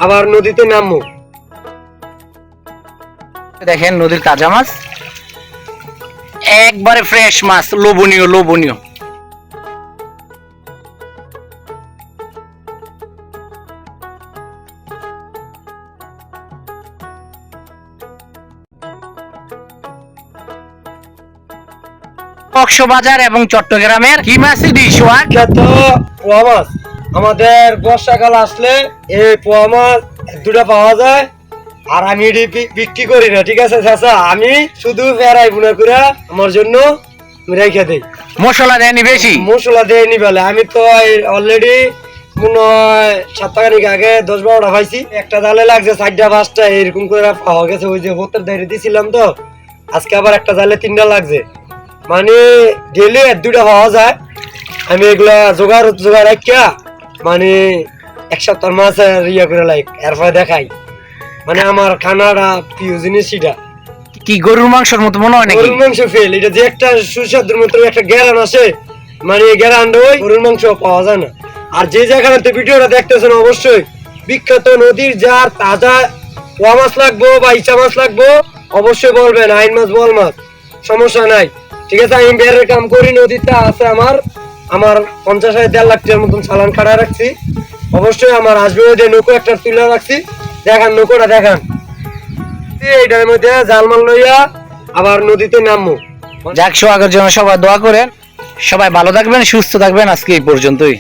আবার নদীতে নামবো। দেখেন নদীর তাজা মাছ, একবারে ফ্রেশ মাছ, লোভনীয় লোভনীয়। কক্সবাজার এবং চট্টগ্রামের কি মাছই 200 টাকা। বিখ্যাত পোয়া মাছ। আমাদের বর্ষাকাল আসলে এই পোয়া মাছ দুটা পাওয়া যায়, আর আমি এটি বিক্রি করি না, ঠিক আছে চাচা? আমি শুধু ফেরাই বুনা করে আমার জন্য রেখে দিই। মশলা দেয়নি বেশি? মশলা দেয়নি বলে আমি তো অলরেডি মনে হয় 7 টাকা আগে 10-12টা পাইছি। একটা জালে লাগছে 4টা-5টা এরকম করে পাওয়া গেছে। ওই যে হোটেল দাঁড়িয়ে দিয়েছিলাম তো, আজকে আবার একটা জালে 3টা লাগছে। মানে ডেলি 1-2টা পাওয়া যায়। আমি এগুলা জোগাড় রাখিয়া মানে এক সপ্তাহ মাছ ইয়া করে লাইক এরপরে দেখাই। মানে আমার খানাটা প্রিয় জিনিস এটা। কি গরুর মাংসের মতো মনে হয় নাকি? গরুর মাংস ফেল, এটা যে একটা সুস্বাদুর মতো একটা গ্যারান আসে, মানে এই গ্যারানটা ওই গরুর মাংস পাওয়া যায় না। আর যে জায়গাতে ভিডিওটা দেখতেছেন অবশ্যই বিখ্যাত নদীর যার তাজা পোয়া মাছ লাগবো বা ইচা মাছ লাগবো অবশ্যই বলবেন, আইন মাছ বল মাছ সমস্যা নাই, ঠিক আছে? আমি বেরের কাম করি, নদীতে আছে আমার 50,000-1.5 লাখ টাকার মতন চালান কাটা রাখছি। অবশ্যই আমার আসবে ওই যে নৌকো একটা তুলে রাখছি, দেখান নৌকোটা দেখান। এইটার মধ্যে জালমাল লইয়া আবার নদীতে নামবো। যাক, সোহাগের জন্য সবাই দোয়া করেন। সবাই ভালো থাকবেন, সুস্থ থাকবেন। আজকে এই পর্যন্তই।